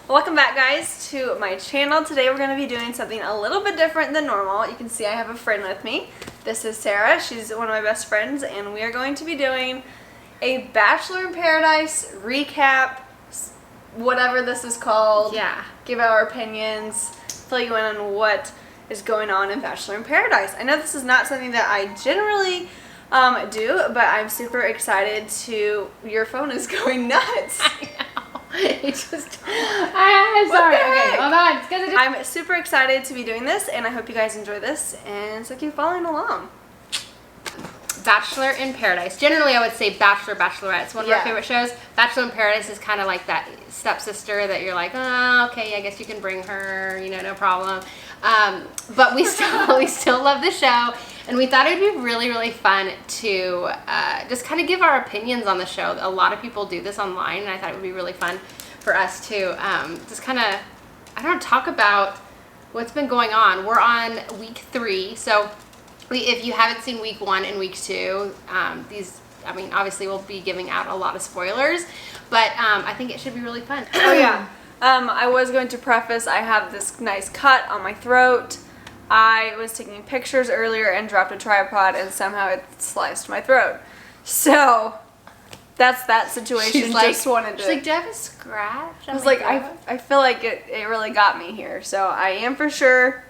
Welcome back, guys, to my channel. Today we're going to be doing something a little bit different than normal. You can see I have a friend with me. This is Sarah. She's one of my best friends, and we are going to be doing a Bachelor in Paradise recap, whatever this is called. Yeah. Give our opinions, fill you in on what is going on in Bachelor in Paradise. I know this is not something that I generally do, but I'm super excited to... Your phone is going nuts. It just... I'm sorry. Okay, hold on. It's 'cause it just... I'm super excited to be doing this, and I hope you guys enjoy this, and so keep following along. Bachelor in Paradise. Generally, I would say Bachelor, Bachelorette. It's one of my favorite shows. Bachelor in Paradise is kind of like that stepsister that you're like, oh, okay, I guess you can bring her, you know, no problem. But we still love the show, and we thought it would be really, really fun to just kind of give our opinions on the show. A lot of people do this online, and I thought it would be really fun for us to just kind of, I don't know, talk about what's been going on. We're on week 3, so if you haven't seen week 1 and week 2, obviously we'll be giving out a lot of spoilers, but I think it should be really fun. Oh yeah. I was going to preface, I have this nice cut on my throat. I was taking pictures earlier and dropped a tripod, and somehow it sliced my throat. So that's that situation. She's like, Just wanted to... She's like, do I have a scratch? I was like, I feel like it really got me here. So I am for sure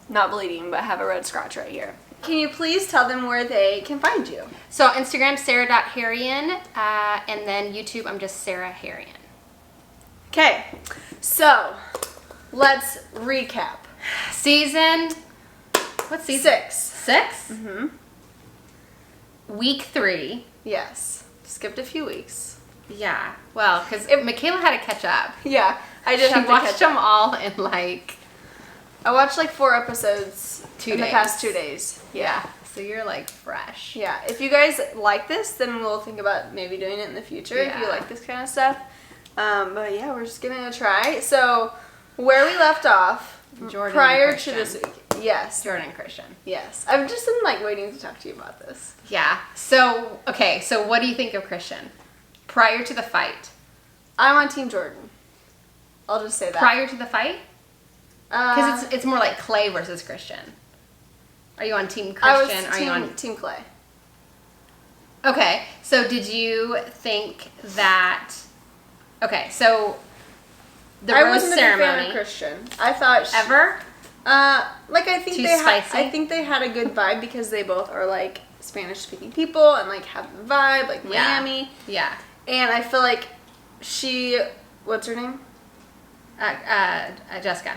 not bleeding, but have a red scratch right here. Can you please tell them where they can find you? So Instagram, Sarah.Harian, and then YouTube, I'm just Sarah Harian. Okay, so let's recap. What's season? 6. 6? Mm-hmm. Week 3. Yes. Skipped a few weeks. Yeah. Well, because McKayla had to catch up. Yeah, I did have to catch up. She watched them all in like... I watched like 4 episodes in the past 2 days. Yeah. So you're like fresh. Yeah. If you guys like this, then we'll think about maybe doing it in the future if you like this kind of stuff. But yeah, we're just giving it a try. So where we left off, Jordan prior to this week. Yes. Jordan and Christian. Yes. I've just been like waiting to talk to you about this. Yeah. So, okay. So what do you think of Christian? Prior to the fight. I'm on Team Jordan. I'll just say that. Prior to the fight? Because it's more like Clay versus Christian. Are you on Team Christian? Are you on Team Clay? Okay, so did you think that? Okay, so the I rose wasn't ceremony. a big fan of Christian. I thought Ever? I think Too they spicy? I think they had a good vibe because they both are like Spanish-speaking people and like have the vibe like Miami. Yeah. And I feel like what's her name? Jessica.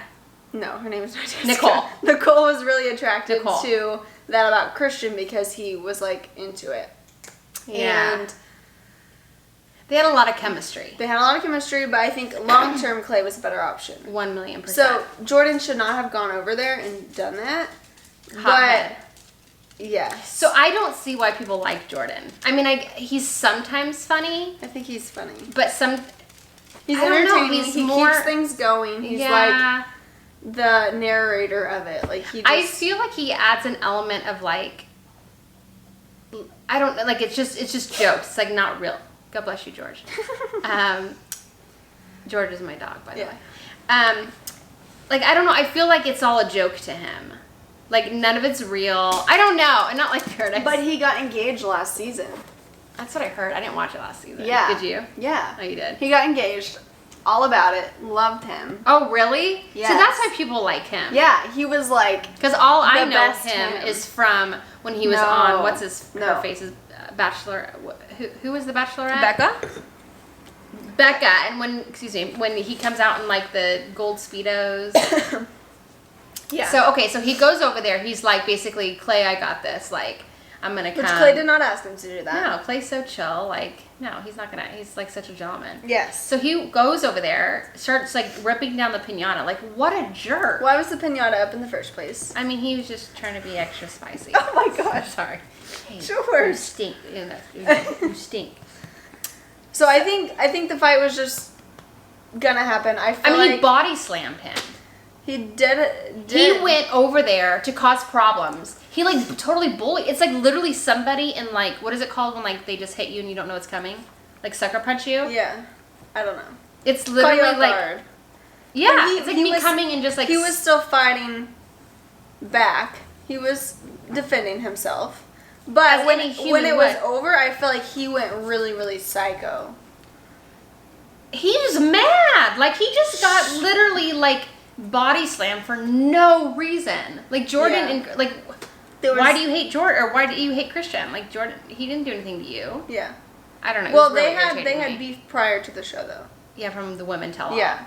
No, her name is not Jessica. Nicole. Nicole was really attracted Nicole. to that about Christian because he was like into it. Yeah. And They had a lot of chemistry. they had a lot of chemistry, but I think long-term Clay was a better option. 1,000,000%. So Jordan should not have gone over there and done that. Hothead. But yes. So I don't see why people like Jordan. I mean, he's sometimes funny, I think he's funny. but He's I don't know, entertaining. he's He more- keeps things going. He's like the narrator of it. Like he just, I feel like he adds an element of like, I don't know, like it's just jokes. It's like not real. God bless you, George. George is my dog, by the way. Like I don't know. I feel like it's all a joke to him. Like none of it's real. I don't know. And not like Paradise. But he got engaged last season. That's what I heard. I didn't watch it last season. Yeah. Did you? Yeah. Oh, you did. He got engaged. All about it. Loved him. Oh, really? Yes. So that's why people like him. Yeah, he was like Because all I the know best him him. is from when he was No. on her No. face's Bachelor. Who was the Bachelorette? Becca. Becca, and when he comes out in like the gold speedos. Yeah. So he goes over there. He's like basically, Clay, I got this. Like I'm gonna come. Which Clay did not ask him to do that. No, Clay's so chill. Like no, he's not gonna. He's like such a gentleman. Yes. So he goes over there, starts like ripping down the piñata. Like what a jerk. Why was the piñata up in the first place? I mean, he was just trying to be extra spicy. Oh my gosh. Sorry. Hey, Sure. You stink. You stink. So I think the fight was just gonna happen. He body slammed him. He did. He went over there to cause problems. He like totally bullied. It's like literally somebody in like, what is it called when like they just hit you and you don't know what's coming? Like sucker punch you? Yeah. I don't know. It's literally like, guard. yeah, it's like me coming and just like... He was still fighting back. He was defending himself. But when it was over, I feel like he went really, really psycho. He was mad. Like, he just got literally, like, body slammed for no reason. Like, Jordan and, like, why do you hate Jordan? Or why do you hate Christian? Like, Jordan, he didn't do anything to you. Yeah. I don't know. Well, they had beef prior to the show, though. Yeah, from the women tell-all. Yeah.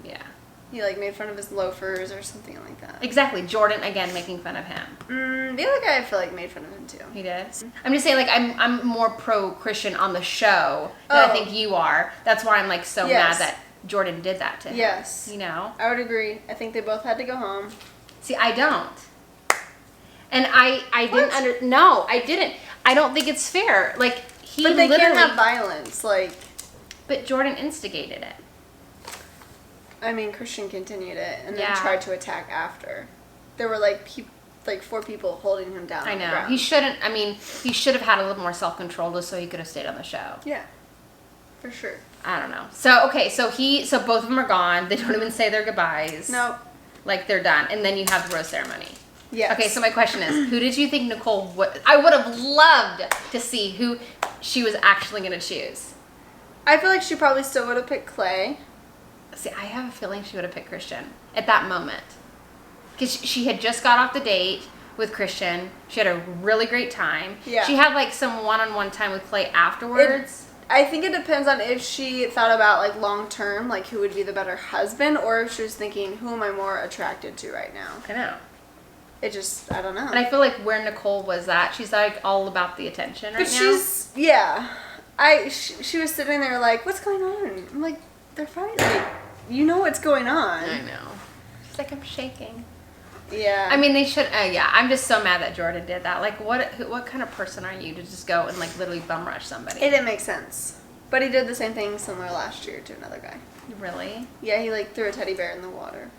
Yeah. He, like, made fun of his loafers or something like that. Exactly. Jordan, again, making fun of him. The other guy, I feel like, made fun of him, too. He did? I'm just saying, like, I'm more pro-Christian on the show than I think you are. That's why I'm, like, so mad that Jordan did that to him. Yes. You know? I would agree. I think they both had to go home. See, I don't. And I didn't no, I didn't. I don't think it's fair. Like, But they can't have violence, like... But Jordan instigated it. I mean, Christian continued it and then tried to attack after. There were, like, 4 people holding him down. I know. He shouldn't, I mean, he should have had a little more self-control just so he could have stayed on the show. Yeah. For sure. I don't know. So, okay, so both of them are gone. They don't even say their goodbyes. No. Like, they're done. And then you have the rose ceremony. Yes. Okay, so my question is, who did you think Nicole would... I would have loved to see who she was actually going to choose. I feel like she probably still would have picked Clay. See, I have a feeling she would have picked Christian at that moment. Because she had just got off the date with Christian. She had a really great time. Yeah. She had, like, some one-on-one time with Clay afterwards. I think it depends on if she thought about, like, long-term, like, who would be the better husband, or if she was thinking, who am I more attracted to right now? I know. It just, I don't know. And I feel like where Nicole was at, she's, like, all about the attention right now. But she's, she was sitting there like, what's going on? I'm like, they're fine. Like, you know what's going on. I know. She's like, I'm shaking. Yeah. I mean, they should, I'm just so mad that Jordan did that. Like, what kind of person are you to just go and, like, literally bum rush somebody? It didn't make sense. But he did the same thing similar last year to another guy. Really? Yeah, he, like, threw a teddy bear in the water.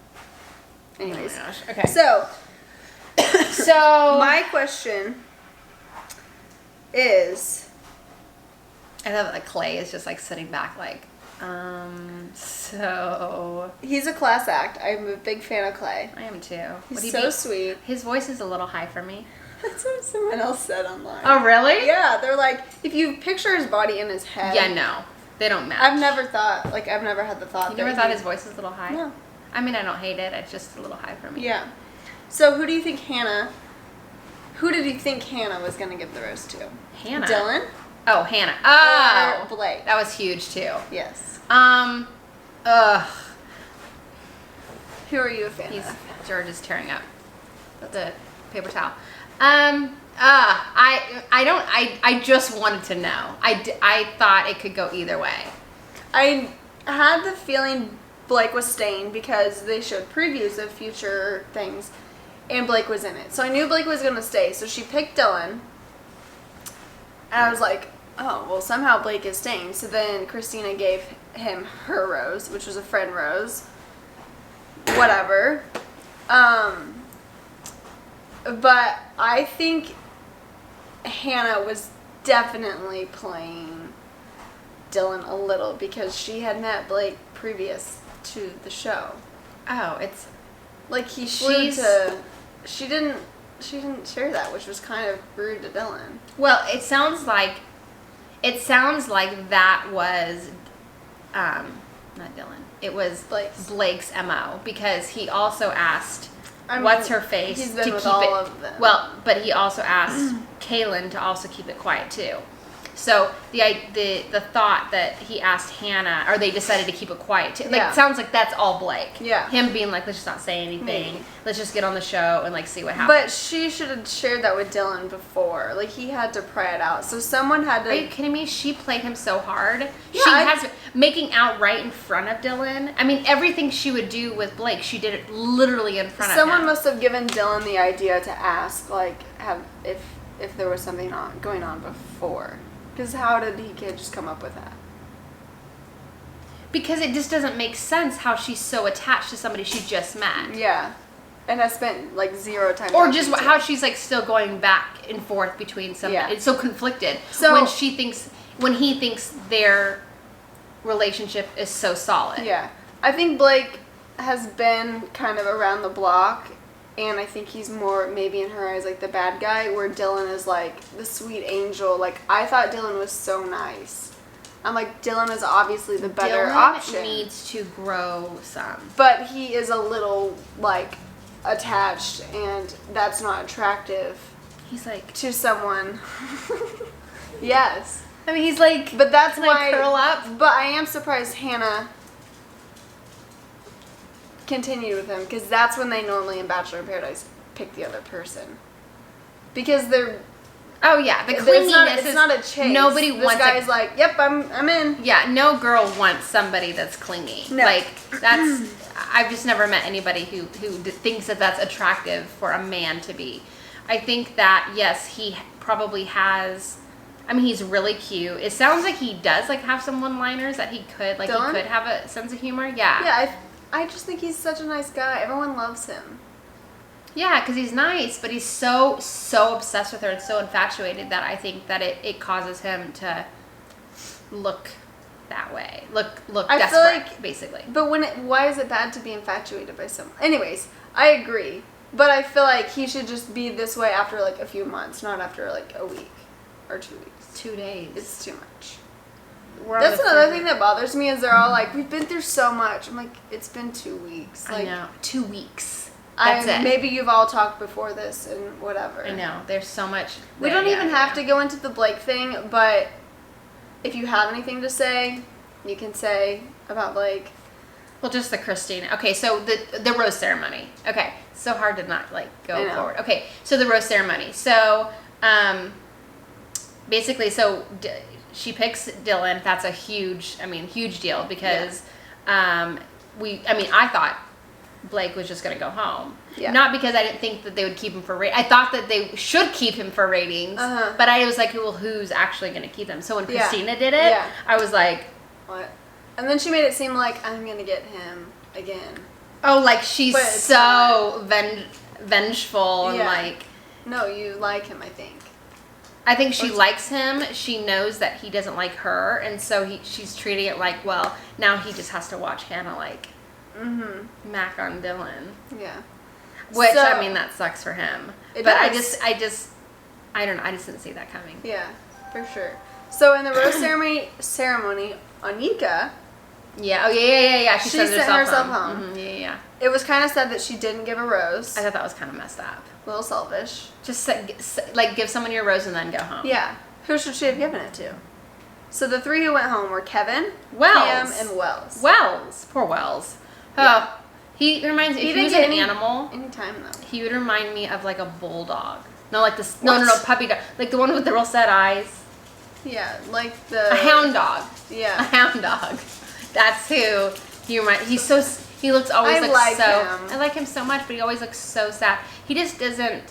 Anyways. Oh my gosh. Okay. So, my question is... I love that Clay is just, like, sitting back, like, so... He's a class act. I'm a big fan of Clay. I am, too. He's so sweet. His voice is a little high for me. That's what someone else said online. Oh, really? Yeah, they're like, if you picture his body in his head... Yeah, no. They don't match. I've never had the thought You never thought his voice was a little high? No. I mean, I don't hate it. It's just a little high for me. Yeah. So, who did you think Hannah was going to give the rose to? Hannah? Dylan? Oh, Hannah. Oh! Or Blake? That was huge, too. Yes. Ugh. Who are you a fan of? George is tearing up the paper towel. I just wanted to know. I thought it could go either way. I had the feeling Blake was staying because they showed previews of future things and Blake was in it. So I knew Blake was going to stay. So she picked Dylan. And I was like, oh, well, somehow Blake is staying. So then Christina gave him her rose, which was a friend rose. Whatever. But I think Hannah was definitely playing Dylan a little because she had met Blake previous to the show. Oh, it's like he flew to. She didn't share that, which was kind of rude to Dylan. Well, it sounds like that was not Dylan. It was Blake's MO because he also asked what's her face he's been to with keep all it. Of them. Well, but he also asked Kaylin to also keep it quiet too. So the thought that he asked Hannah, or they decided to keep it quiet too. Like, it sounds like that's all Blake. Yeah. Him being like, let's just not say anything. Maybe. Let's just get on the show and like see what happens. But she should have shared that with Dylan before. Like, he had to pry it out. So someone had to. Are you kidding me? She played him so hard. Yeah, She has making out right in front of Dylan. I mean, everything she would do with Blake, she did it literally in front of him. Someone must have given Dylan the idea to ask, like, if there was something going on before. Because how did he just come up with that? Because it just doesn't make sense how she's so attached to somebody she just met. Yeah. And has spent, like, 0 time. Or just how she's, like, still going back and forth between somebody. Yeah. It's so conflicted. So when he thinks they're relationship is so solid. Yeah. I think Blake has been kind of around the block, and I think he's more, maybe in her eyes, like the bad guy, where Dylan is like the sweet angel. Like, I thought Dylan was so nice. I'm like, Dylan is obviously the better option. Dylan needs to grow some. But he is a little, like, attached, and that's not attractive. He's like... To someone. Yes. I mean, he's like... But that's why... curl up? But I am surprised Hannah continued with him, because that's when they normally in Bachelor in Paradise pick the other person. Because they're... Oh, yeah. The clinginess it's not a chase. Nobody this wants... This guy's like, yep, I'm in. Yeah, no girl wants somebody that's clingy. No. Like, that's... I've just never met anybody who thinks that that's attractive for a man to be. I think that, yes, he probably has... I mean, he's really cute. It sounds like he does, like, have some one-liners that he could... Like, Dylan? he could have a sense of humor. Yeah. Yeah, I just think he's such a nice guy. Everyone loves him. Yeah, because he's nice, but he's so obsessed with her and so infatuated that I think that it causes him to look that way. Look I desperate, feel like, basically. But why is it bad to be infatuated by someone? Anyways, I agree. But I feel like he should just be this way after, like, a few months, not after, like, a week or 2 weeks. 2 days. It's too much. That's another thing that bothers me is they're all like, we've been through so much. I'm like, it's been 2 weeks. Like, I know. 2 weeks. That's it. Maybe you've all talked before this and whatever. I know. There's so much. We don't even have to go into the Blake thing, but if you have anything to say, you can say about Blake. Well, just the Christine. Okay, so the rose ceremony. Okay, so hard to not, like, go forward. Okay, so the rose ceremony. So, basically, she picks Dylan. That's a huge deal because I thought Blake was just going to go home. Yeah. Not because I didn't think that they would keep him for ratings. I thought that they should keep him for ratings, but I was like, well, who's actually going to keep him? So when Christina did it, I was like... What? And then she made it seem like, I'm going to get him again. Oh, like she's so vengeful and like... No, you like him, I think. I think she likes him. She knows that he doesn't like her, and so she's treating it like, well, now he just has to watch Hannah, like, mac on Dylan. Yeah. Which, I mean, that sucks for him. But I don't know, I just didn't see that coming. Yeah, for sure. So in the rose ceremony, Anika... Yeah, yeah. She sent herself home. Mm-hmm. Yeah. It was kind of sad that she didn't give a rose. I thought that was kind of messed up. A little selfish. Just, like, give someone your rose and then go home. Yeah. Who should she have given it to? So the 3 who went home were Kevin, Wells. Pam, and Wells. Wells. Poor Wells. Yeah. Oh, he reminds me, if he was an animal, anytime though. He would remind me of, like, a bulldog. No, like this. No, puppy dog. Like the one with the real sad eyes. Yeah, like the... A hound dog. Yeah. A hound dog. That's who he reminds. He looks always I like him. I like him so much, but he always looks so sad. He just doesn't.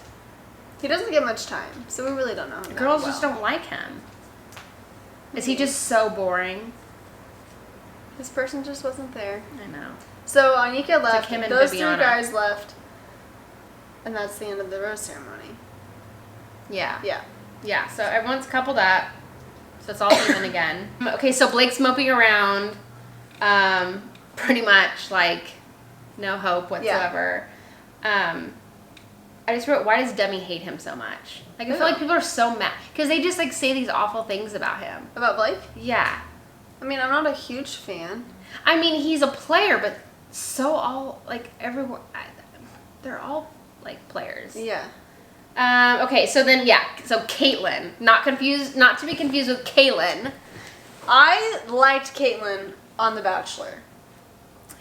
He doesn't get much time, so we really don't know him. Girls just don't like him. Is he just so boring? His person just wasn't there. I know. So Anika left. Like him and those Viviana. 3 guys left, and that's the end of the rose ceremony. Yeah. Yeah. Yeah. So everyone's coupled up. So it's all even again. Okay, so Blake's moping around. Pretty much like no hope whatsoever. Yeah. I just wrote, why does Demi hate him so much? Like, I feel like people are so mad because they just like say these awful things about him. About Blake? Yeah. I mean, I'm not a huge fan. I mean, he's a player, but so all like everyone, they're all like players. Yeah. Okay, so then so Caitlyn, not to be confused with Kaylin. I liked Caitlyn on The Bachelor.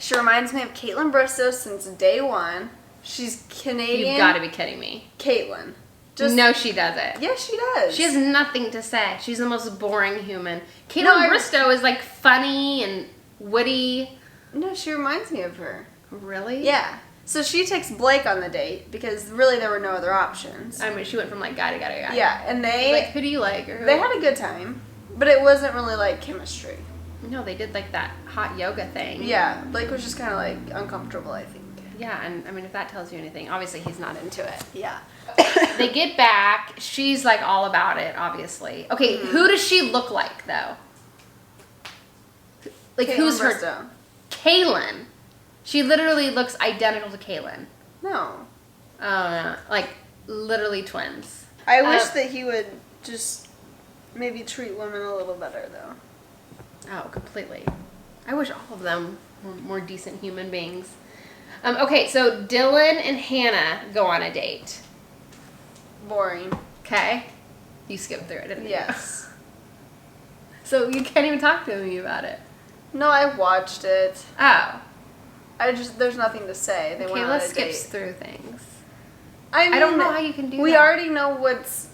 She reminds me of Caitlyn Bristow since day one. She's Canadian. You've got to be kidding me. Caitlyn. No, she doesn't. Yes, she does. She has nothing to say. She's the most boring human. Caitlyn Bristow is like funny and witty. No, she reminds me of her. Really? Yeah. So she takes Blake on the date because really there were no other options. I mean, she went from like guy to guy to guy. Yeah, and they... Like, who do you like? Or who? They had a good time, but it wasn't really like chemistry. No, they did like that hot yoga thing. Yeah, Blake was just kind of like uncomfortable, I think. Yeah, and I mean, if that tells you anything, obviously he's not into it. Yeah. They get back. She's like all about it, obviously. Okay, who does she look like though? like, Caitlin who's her? Bristow. Kaylin. She literally looks identical to Kaylin. No. Like, literally twins. I wish that he would just maybe treat women a little better, though. Oh, completely. I wish all of them were more decent human beings. Okay, so Dylan and Hannah go on a date. Boring. Okay? You skipped through it, didn't you? Yes. So you can't even talk to me about it. No, I watched it. Oh. There's nothing to say. They went on Kayla a skips date. through things. I mean, don't know how you can do that. We already know what's...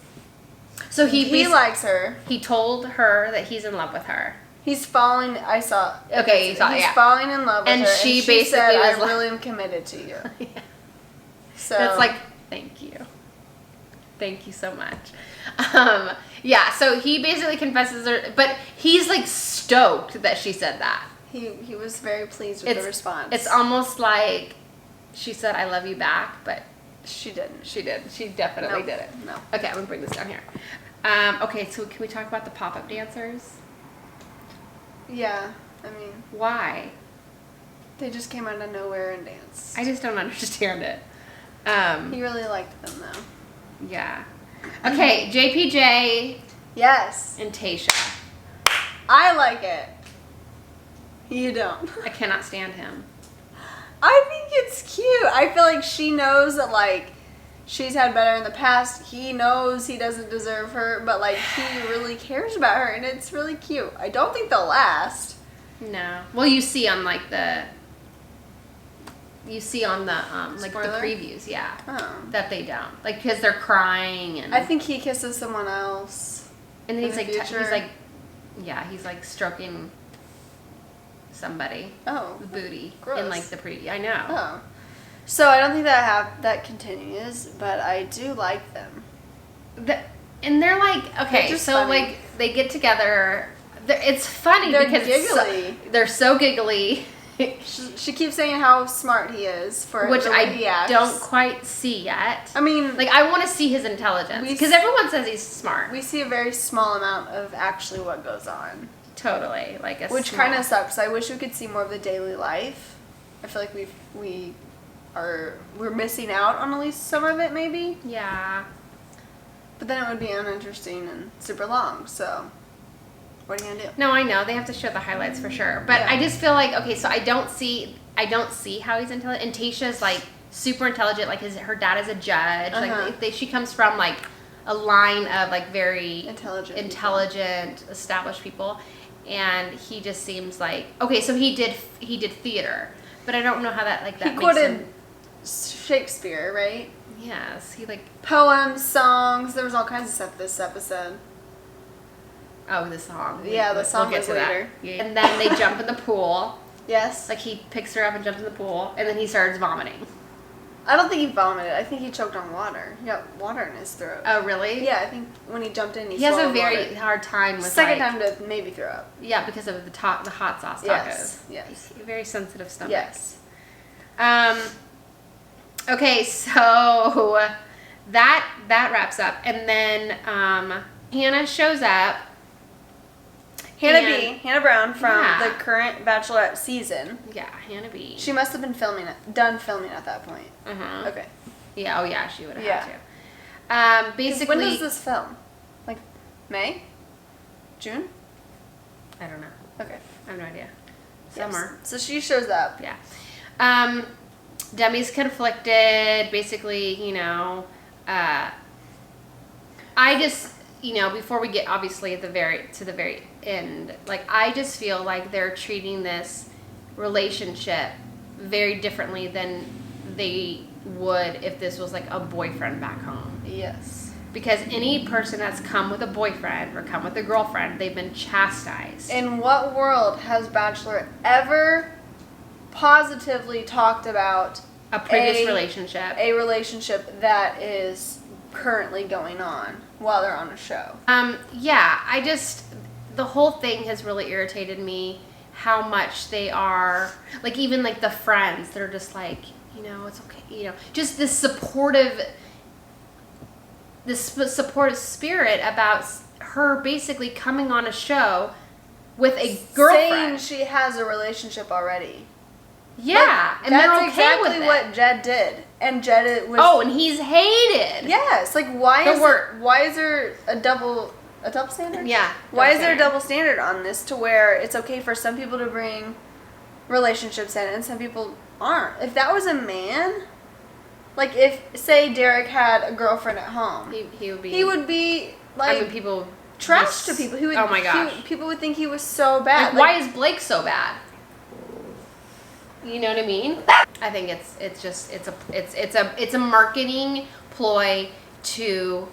So he likes her. He told her that he's in love with her. He's falling... I saw... Okay, you saw it, He's yeah. falling in love with And her. she basically said, was I like- really am committed to you. Yeah. So That's like, thank you. Thank you so much. Yeah, so he basically confesses her, but he's like stoked that she said that. He was very pleased with the response. It's almost like she said, I love you back, but she didn't. she did. She definitely Nope. did it. No. Okay, I'm going to bring this down here. Okay, so can we talk about the pop-up dancers? Yeah, I mean, Why? they just came out of nowhere and danced. I just don't understand it. He really liked them, though. Yeah. Okay, JPJ Yes. and Tasha. I like it. You don't. I cannot stand him. I think it's cute. I feel like she knows that, like, she's had better in the past. He knows he doesn't deserve her, but, like, he really cares about her, and it's really cute. I don't think they'll last. No. Well, you see on like the like the Spoiler? previews, yeah, Oh. that they don't, like, because they're crying and I think he kisses someone else. and then in he's the like future. he's like stroking somebody Oh. the booty in Gross. like the preview. I know. Oh. So I don't think that continues, but I do like them. And they're like, okay, They're just so funny. like they get together. It's funny They're because giggly. they're so giggly. She keeps saying how smart he is for Which the way I he acts. don't quite see yet. I mean, Like, I want to see his intelligence. Because everyone says he's smart. we see a very small amount of actually what goes on, Totally. Like, which kind of sucks. I wish we could see more of the daily life. I feel like we're missing out on at least some of it, maybe. Yeah. But then it would be uninteresting and super long. So, what are you gonna do? No, I know. They have to show the highlights for sure. But Yeah. I just feel like, okay, so I don't see how he's intelligent. And Tasha's, like, super intelligent. Like, her dad is a judge. Uh-huh. Like, she comes from, like, a line of, like, very Intelligent established people. And he just seems like, okay, so he did theater. But I don't know how that, like, that He makes quoted him. Shakespeare, right? Yes, he, like, Poems, songs. There was all kinds of stuff this episode. oh, the song. Yeah, the song get was to that. later. Yeah. And then they jump in the pool. Yes. Like, he picks her up and jumps in the pool, and then he starts vomiting. I don't think he vomited. I think he choked on water. He got water in his throat. Oh, really? Yeah, I think when he jumped in, He has a swallowed very water. hard time with, Second like, time to maybe throw up. yeah, because of the hot sauce tacos. Yes. Yes. He's a very sensitive stomach. Yes. Okay, so that wraps up, and then Hannah shows up. Hannah Brown from Yeah. the current Bachelorette season. Yeah, Hannah B. She must have been done filming at that point. Uh-huh. Okay. Yeah. Oh, yeah. She would have Yeah. had to. 'Cause Basically, when does this film? Like May? June? I don't know. Okay. I have no idea. Yes. Summer. So she shows up. Yeah. Demi's conflicted. Basically, you know, I just, you know, before we get obviously to the very end, like, I just feel like they're treating this relationship very differently than they would if this was like a boyfriend back home. Yes. Because any person that's come with a boyfriend or come with a girlfriend, they've been chastised. In what world has Bachelor ever positively talked about a previous relationship. a relationship that is currently going on while they're on a show? Yeah, the whole thing has really irritated me, how much they are, like, even like the friends that are just like, you know, it's okay, you know, just this supportive spirit about her basically coming on a show with a girlfriend. saying she has a relationship already. Yeah, like, and they're okay exactly with it. what Jed did, and Jed was. Oh, and he's hated. Yes, like why is there a double standard? Yeah. Why is there a double standard on this to where it's okay for some people to bring relationships in and some people aren't? If that was a man, like if say Derek had a girlfriend at home, he would be. He would be like. I mean, people. Trash to people. He would. Oh my gosh. People would think he was so bad. Like, why is Blake so bad? You know what I mean? I think it's a marketing ploy to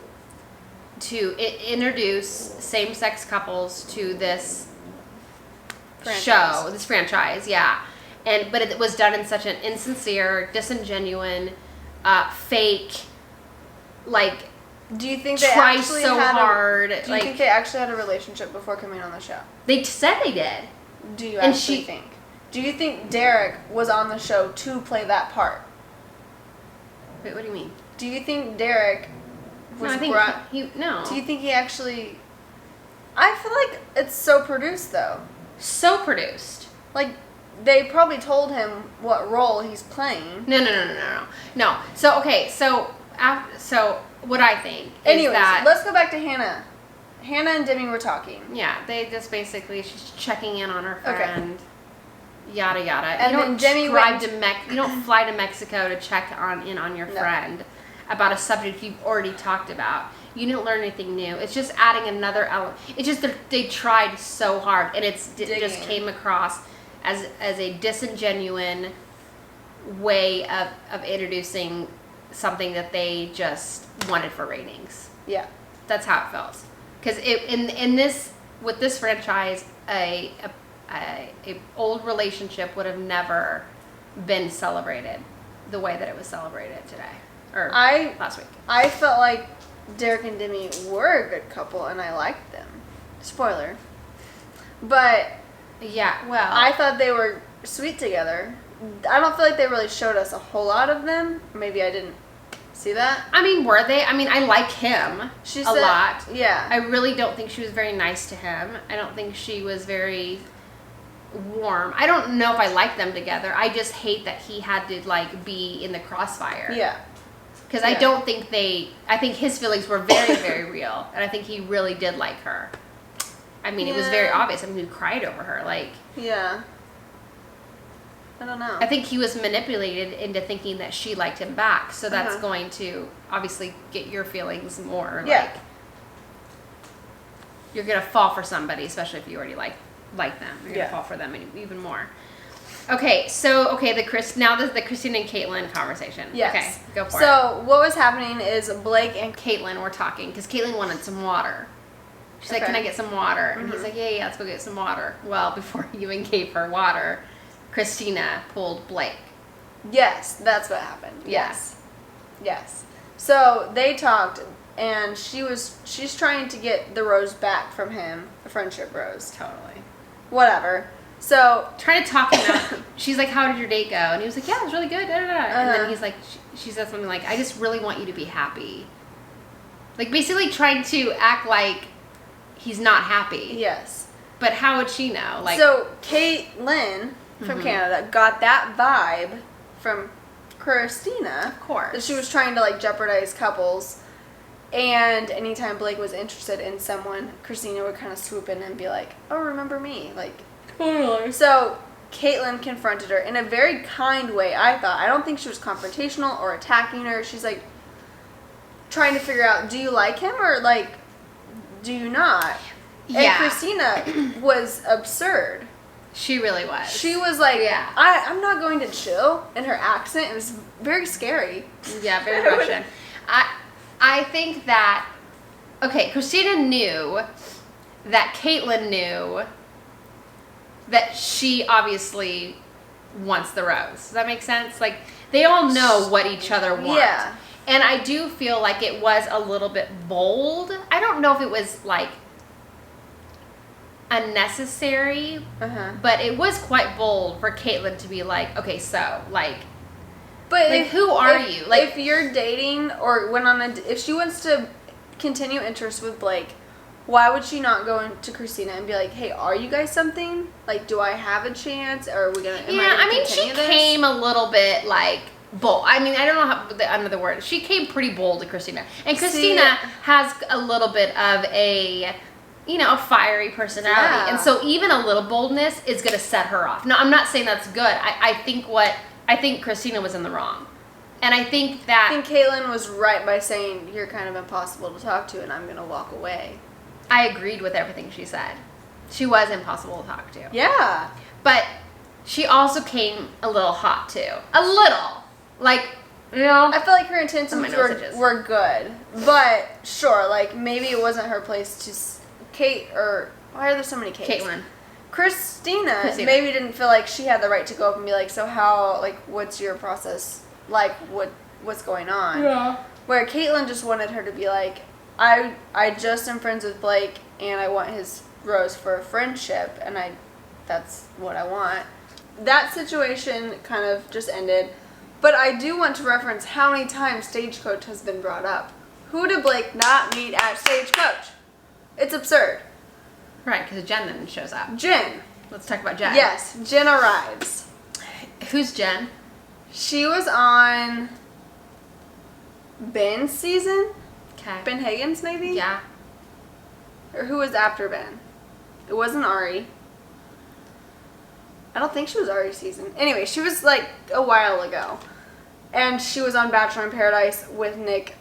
introduce same-sex couples to this franchise, yeah. But it was done in such an insincere, disingenuine, fake, like. Do you think they try actually so had hard? Do you think they actually had a relationship before coming on the show? They said they did. Do you actually think? Do you think Derek was on the show to play that part? Wait, what do you mean? Do you think Derek was No. Do you think he actually... I feel like it's so produced, though. So produced. Like, they probably told him what role he's playing. No. So, okay, so what I think is Anyways, that... let's go back to Hannah. Hannah and Demi were talking. Yeah, they just basically... She's checking in on her friend. Okay. Yada yada. And you don't Demi you don't fly to Mexico to check on your friend about a subject you've already talked about. You didn't learn anything new. It's just adding another element. It's just they tried so hard, and it just came across as a disingenuine way of introducing something that they just wanted for ratings. Yeah, that's how it felt. Because with this franchise, a old relationship would have never been celebrated the way that it was celebrated today or last week. I felt like Derek and Demi were a good couple and I liked them. Spoiler. But yeah, well, I thought they were sweet together. I don't feel like they really showed us a whole lot of them. Maybe I didn't see that. I mean, were they? I mean, I like him a lot. Yeah. I really don't think she was very nice to him. I don't think she was very warm. I don't know if I like them together. I just hate that he had to like be in the crossfire. Yeah. Because I don't think I think his feelings were very, very real. And I think he really did like her. I mean, it was very obvious. I mean, he cried over her. Like. Yeah. I don't know. I think he was manipulated into thinking that she liked him back. So that's going to obviously get your feelings more. Yeah. Like, you're going to fall for somebody, especially if you already like them. You're going to fall for them even more. Okay, so the Christina and Caitlin conversation. Yes. Okay, go for it. So what was happening is Blake and Caitlin were talking because Caitlin wanted some water. She's like, "Can I get some water?" And he's like, "Yeah, let's go get some water." Well, before he even gave her water, Christina pulled Blake. Yes, that's what happened. Yes. So they talked, and she's trying to get the rose back from him, the friendship rose. Totally. Whatever. So trying to talk him out. She's like, "How did your date go?" And he was like, "Yeah, it was really good." And then he's like, she said something like, "I just really want you to be happy." Like basically trying to act like he's not happy. Yes. But how would she know? Like, so Caitlin from Canada got that vibe from Christina. Of course. That she was trying to like jeopardize couples. And anytime Blake was interested in someone, Christina would kind of swoop in and be like, "Oh, remember me?" Like, totally. So Caitlin confronted her in a very kind way, I thought. I don't think she was confrontational or attacking her. She's like trying to figure out, do you like him or like, do you not? Yeah. And Christina was absurd. She really was. She was like, I'm not going to chill. In her accent, it was very scary. Yeah, very Russian. I think that, Christina knew that Caitlin knew that she obviously wants the rose. Does that make sense? Like, they all know what each other want. Yeah. And I do feel like it was a little bit bold. I don't know if it was, like, unnecessary, but it was quite bold for Caitlin to be like, okay, so, like, but like, who are you? Like, if you're dating or went on if she wants to continue interest with Blake, Why would she not go into Christina and be like, hey, are you guys something? Like, do I have a chance? Or are we going to, Yeah, I mean, she came a little bit, like, bold. I mean, I don't know how, another word. She came pretty bold to Christina. And Christina has a little bit of a, you know, a fiery personality. Yeah. And so even a little boldness is going to set her off. No, I'm not saying that's good. I think Christina was in the wrong. And I think Caitlin was right by saying, you're kind of impossible to talk to and I'm going to walk away. I agreed with everything she said. She was impossible to talk to. Yeah. But she also came a little hot, too. A little. Like, you know. I feel like her intentions were good. But, sure, like, maybe it wasn't her place to... why are there so many Kates? Caitlin. Christina maybe didn't feel like she had the right to go up and be like, so how, like, what's your process? Like, what's going on? Yeah. Where Caitlin just wanted her to be like, I just am friends with Blake, and I want his rose for a friendship, and that's what I want. That situation kind of just ended, but I do want to reference how many times Stagecoach has been brought up. Who did Blake not meet at Stagecoach? It's absurd. Right, because Jen then shows up. Jen. Let's talk about Jen. Yes, Jen arrives. Who's Jen? She was on Ben's season. Okay. Ben Higgins, maybe? Yeah. Or who was after Ben? It wasn't Ari. I don't think she was Ari's season. Anyway, she was like a while ago. And she was on Bachelor in Paradise with Nick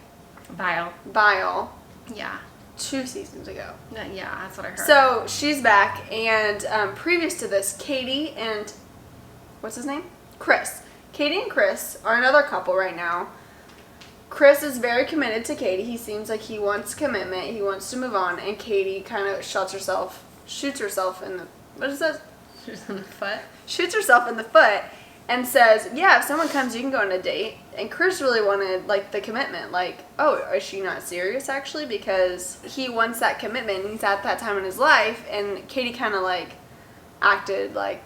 Bile. Yeah. 2 seasons ago. Yeah, that's what I heard. So she's back, and previous to this, Katie and what's his name? Chris. Katie and Chris are another couple right now. Chris is very committed to Katie. He seems like he wants commitment. He wants to move on. And Katie kind of shoots herself in the, what is that? Shoots in the foot? Shoots herself in the foot and says, yeah, if someone comes, you can go on a date. And Chris really wanted, like, the commitment. Like, oh, is she not serious, actually? Because he wants that commitment. He's at that time in his life. And Katie kind of, like, acted like,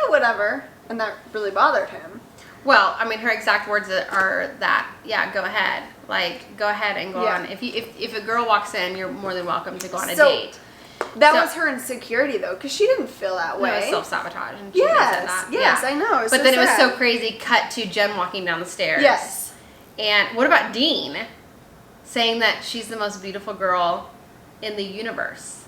whatever. And that really bothered him. Well, I mean, her exact words are that, yeah, go ahead. Like, go ahead and go on. If a girl walks in, you're more than welcome to go on a date. That was her insecurity, though, because she didn't feel that way. No, it was self-sabotage. And she said that. Yes, I know. But then it was so crazy, cut to Jen walking down the stairs. Yes. And what about Dean saying that she's the most beautiful girl in the universe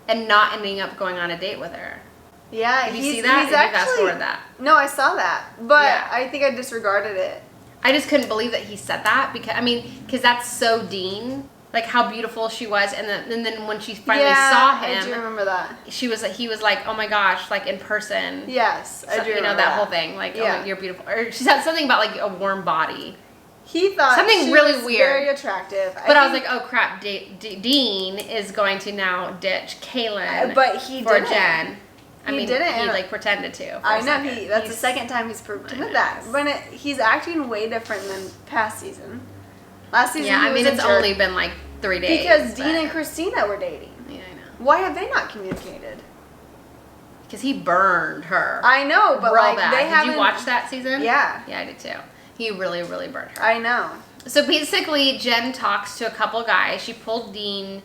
and not ending up going on a date with her? Yeah, did you see that? Did you fast forward that? No, I saw that, but I think I disregarded it. I just couldn't believe that he said that because that's so Dean, like how beautiful she was, and then when she finally saw him, I do remember that. He was like, oh my gosh, like in person. Yes, I do. You know that whole thing, like oh, you're beautiful, or she said something about like a warm body. He thought something she really was weird, very attractive. But I was like, oh crap, Dean is going to now ditch Kaylin, but he for didn't. Jen. He didn't. He like pretended to. I know that's the second time he's pretended that. But he's acting way different than past season. Last season, yeah. I mean, it's only been like 3 days. Because Dean and Christina were dating. Yeah, I know. Why have they not communicated? Because he burned her. I know, but like they haven't. Did you watch that season? Yeah. Yeah, I did too. He really, really burned her. I know. So basically, Jen talks to a couple guys. She pulled Dean.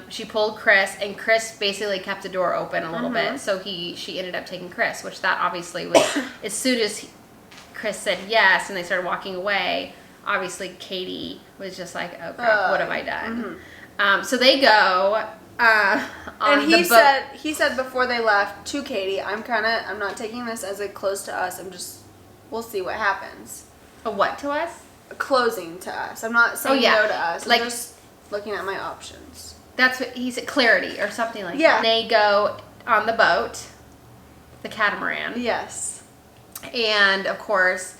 She pulled Chris, and Chris basically kept the door open a little bit. So she ended up taking Chris, which that obviously was as soon as Chris said yes, and they started walking away. Obviously, Katie was just like, "Oh crap, what have I done?" So they go on and he the boat. He said before they left to Katie, I'm not taking this as a close to us. We'll see what happens. A what to us? A closing to us. I'm not saying no to us. I'm just looking at my options. That's what he said, clarity or something like that. They go on the boat, the catamaran. Yes. And of course,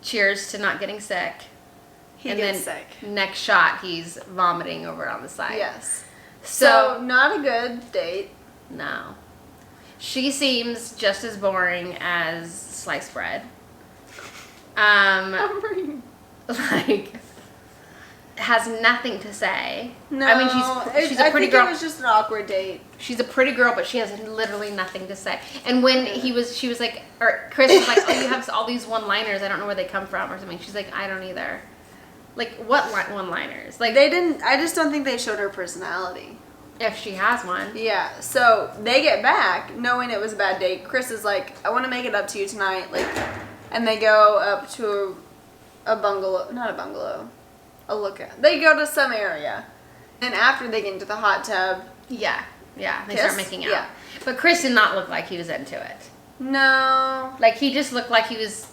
cheers to not getting sick. He gets sick. Next shot, he's vomiting over on the side. Yes. So not a good date. No. She seems just as boring as sliced bread. Like, has nothing to say. No. I mean, she's a pretty girl. I think it was just an awkward date. She's a pretty girl, but she has literally nothing to say. And when she was like, or Chris was like, oh, you have all these one-liners. I don't know where they come from or something. She's like, I don't either. Like, what one-liners? Like, They didn't, I just don't think they showed her personality. if she has one. Yeah, so they get back knowing it was a bad date. Chris is like, I want to make it up to you tonight. Like, and they go up to a bungalow, not a bungalow, a lookout. They go to some area. And after they get into the hot tub. Yeah, they Kiss? start making out. Yeah. But Chris did not look like he was into it. No. Like, he just looked like he was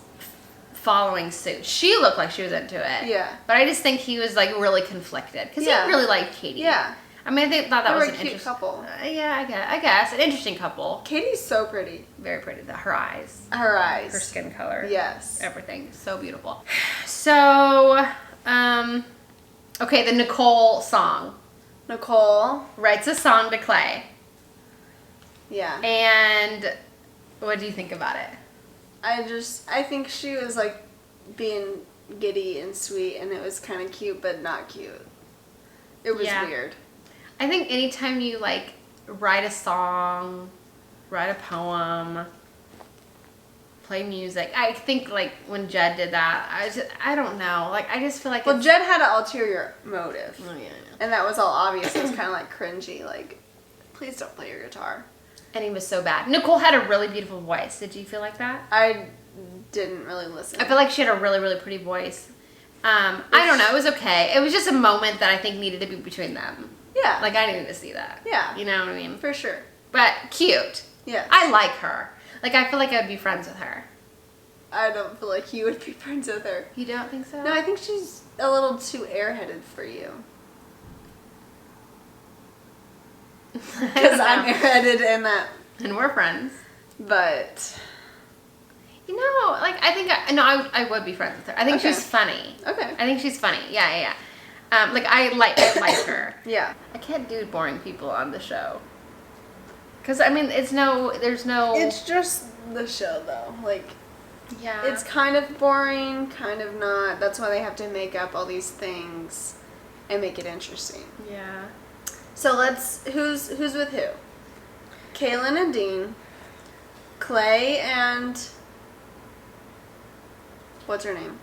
following suit. She looked like she was into it. Yeah. But I just think he was, like, really conflicted. Because he really liked Katie. Yeah. I mean, I thought that was They were an a cute interesting couple. Yeah, I guess. An interesting couple. Katie's so pretty. Very pretty. Her eyes. Her eyes. Her skin color. Yes. Everything. So beautiful. So, okay, the Nicole song. Nicole. Writes a song to Clay. Yeah. And what do you think about it? I think she was like being giddy and sweet, and it was kind of cute, but not cute. It was weird. I think anytime you like write a song, write a poem, play music, I think like when Jed did that, I don't know. Like, I just feel like Well, Jed had an ulterior motive. Oh, yeah. And that was all obvious. It was kind of like cringy, like, please don't play your guitar. And he was so bad. Nicole had a really beautiful voice. Did you feel like that? I didn't really listen. I feel like she had a really, really pretty voice. I don't know. It was okay. It was just a moment that I think needed to be between them. Yeah. Like, I needed to see that. Yeah. You know what I mean? For sure. But cute. Yeah. I like her. Like, I feel like I'd be friends with her. I don't feel like you would be friends with her. You don't think so? No, I think she's a little too airheaded for you. Because I'm airheaded in that. And we're friends. But. You know, like, I think, I would be friends with her. I think she's funny. Okay. I think she's funny. Yeah. Like, I like her. Yeah. I can't do boring people on the show. Because, I mean, there's no... It's just the show, though. Like, yeah. it's kind of boring, kind of not. That's why they have to make up all these things and make it interesting. Yeah. So who's with who? Kaylin and Dean, Clay and... What's her name?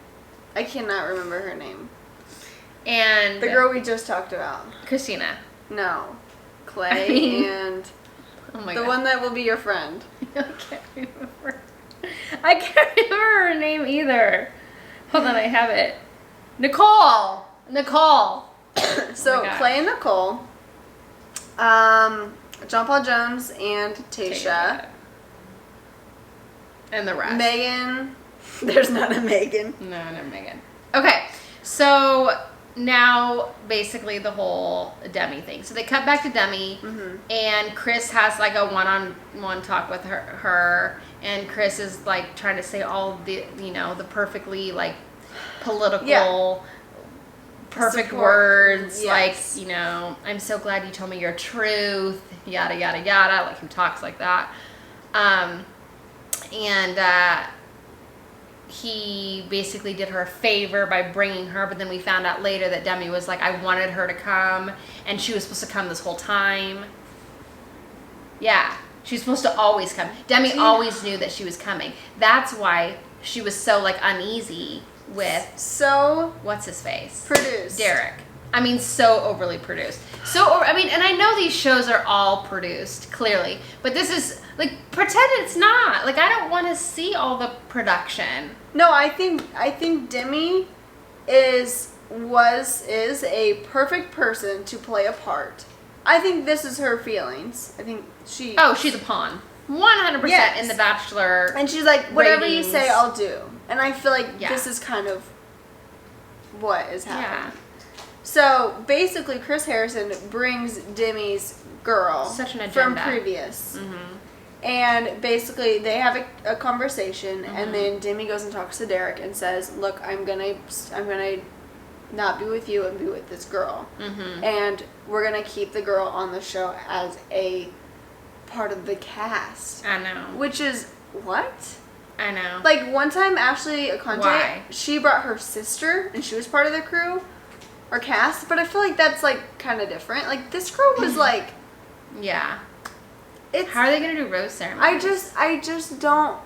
I cannot remember her name. And... The girl we just talked about. Christina. No. Clay and... Oh my the God. one that will be your friend. I can't remember. I can't remember her name either. Hold on, I have it. Nicole. So Clay and Nicole, John Paul Jones and Tasha, and the rest. Megan. There's not a Megan. No Megan. Okay, so now basically the whole Demi thing. So they cut back to Demi, and Chris has like a one-on-one talk with her, and Chris is like trying to say all the the perfectly like political. Perfect Support. words, Yes. like, I'm so glad you told me your truth, yada, yada, yada, like, who talks like that. He basically did her a favor by bringing her, but then we found out later that Demi was like, I wanted her to come, and she was supposed to come this whole time. Yeah, she was supposed to always come. Demi always knew that she was coming. That's why she was so, like, uneasy with what's his face? Produced. Derek. I mean, so overly produced. And I know these shows are all produced, clearly, but this is, like, pretend it's not. Like, I don't want to see all the production. No, I think Demi is a perfect person to play a part. I think this is her feelings. I think she... Oh, she's a pawn. 100% in the Bachelor. And she's like, whatever ratings. you say, I'll do. And I feel like this is kind of what is happening. Yeah. So basically, Chris Harrison brings Demi's girl Such an from agenda. previous. And basically, they have a conversation, and then Demi goes and talks to Derek and says, look, I'm gonna not be with you and be with this girl. And we're gonna keep the girl on the show as a part of the cast. I know. Which is, what? I know. Like, one time, Ashley Aconte, Why? she brought her sister, and she was part of the crew, or cast, but I feel like that's, like, kind of different. Like, this girl was, like... Yeah. It's, How are they going to do rose ceremony? I just don't...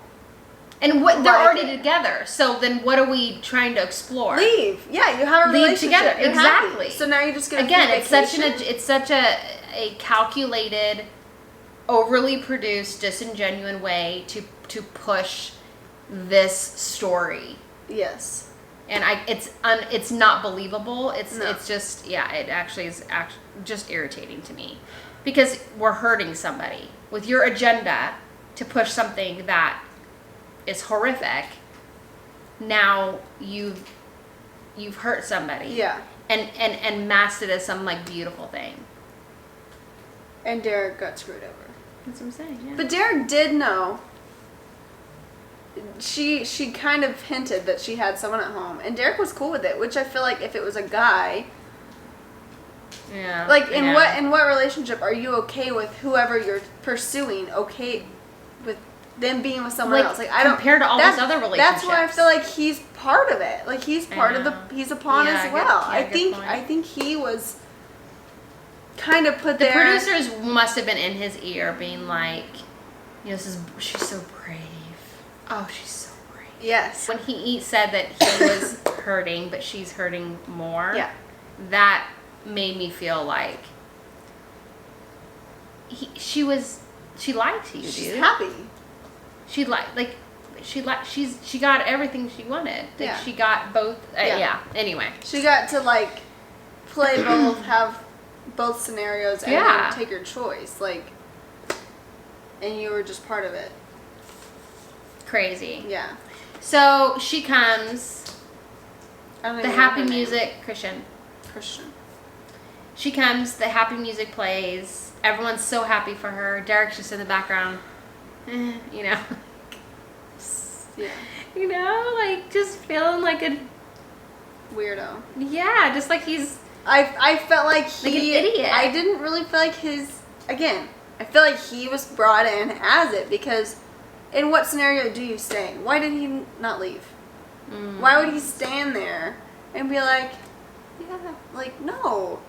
And what they're already together. So then what are we trying to explore? Leave. Yeah, you have a relationship. Together. You're Exactly. happy. So now you're just going to again, it's such a calculated, overly produced, disingenuous way to push this story. Yes. And it's not believable. It's just it actually is just irritating to me, because we're hurting somebody with your agenda to push something that is horrific. Now you've hurt somebody. Yeah. And masked it as some like beautiful thing. And Derek got screwed over. That's what I'm saying. Yeah. But Derek did know. She kind of hinted that she had someone at home, and Derek was cool with it, which I feel like if it was a guy, like in what relationship are you okay with whoever you're pursuing? Okay with them being with someone else? Like I don't compared to all these other relationships. That's why I feel like he's part of it. Like he's part of he's a pawn as well. I think he was kind of put there. The producers must have been in his ear, being like, she's so brave. Oh, she's so brave. Yes. When he said that he was hurting, but she's hurting more. Yeah. That made me feel like she lied to you, dude. She's happy. She got everything she wanted. Like, she got both. Anyway, she got to like play both, have both scenarios, and then take your choice. Like, and you were just part of it. Crazy. Yeah. So she comes. The happy music, Christian. She comes. The happy music plays. Everyone's so happy for her. Derek's just in the background. Yeah. Like just feeling like a weirdo. Yeah, just like he's. I felt like an idiot. I didn't really feel like I feel like he was brought in as it, because in what scenario do you stay? Why did he not leave? Why would he stand there and be like, no.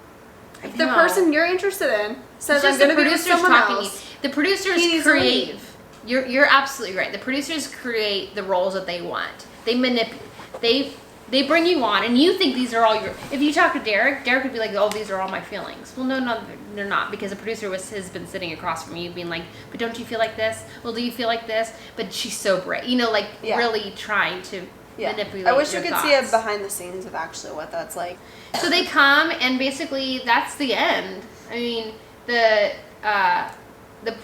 If the person you're interested in says I'm going to be with someone else, the producers create. You're absolutely right. The producers create the roles that they want. They manipulate. They bring you on, and you think these are all your. If you talk to Derek would be like, "Oh, these are all my feelings." Well, no, they're not, because the producer has been sitting across from you, being like, "But don't you feel like this? Well, do you feel like this?" But she's so brave, really trying to manipulate. I wish your you could thoughts. see a behind the scenes of actually what that's like. So they come, and basically that's the end. I mean, the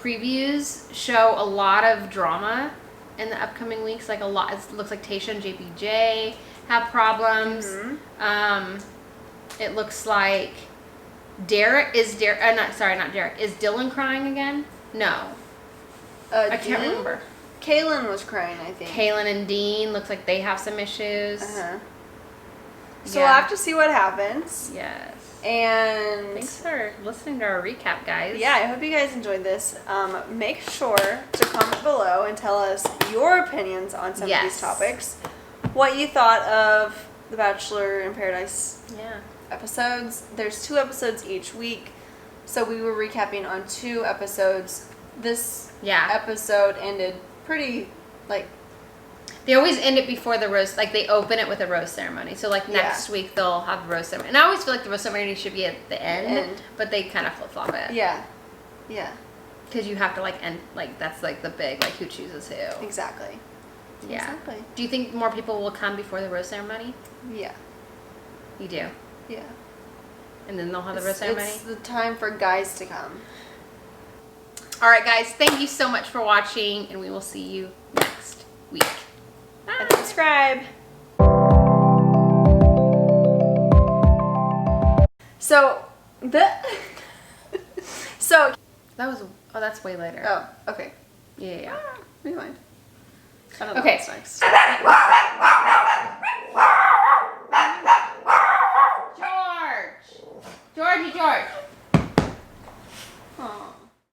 previews show a lot of drama in the upcoming weeks. Like a lot. It looks like Tasha and JPJ have problems. It looks like not Derek. Is Dylan crying again? No. I can't remember. Kaylin was crying, I think. Kaylin and Dean looks like they have some issues. So we'll have to see what happens. Yes. And thanks for listening to our recap, guys. Yeah, I hope you guys enjoyed this. Make sure to comment below and tell us your opinions on some of these topics. What you thought of the Bachelor in Paradise episodes. There's 2 episodes each week, so we were recapping on 2 episodes. This episode ended pretty, they always end it before the rose, like they open it with a rose ceremony. So next week they'll have the rose ceremony. And I always feel like the rose ceremony should be at the end. But they kind of flip-flop it. Yeah. Because you have to end, that's the big, who chooses who. Exactly. Yeah. Exactly. Do you think more people will come before the rose ceremony? Yeah. You do? Yeah. And then they'll have the rose ceremony? It's the time for guys to come. All right, guys. Thank you so much for watching, and we will see you next week. Bye. And subscribe. So that was. Oh, that's way later. Oh, okay. Yeah. Rewind. I don't know Okay. what's next.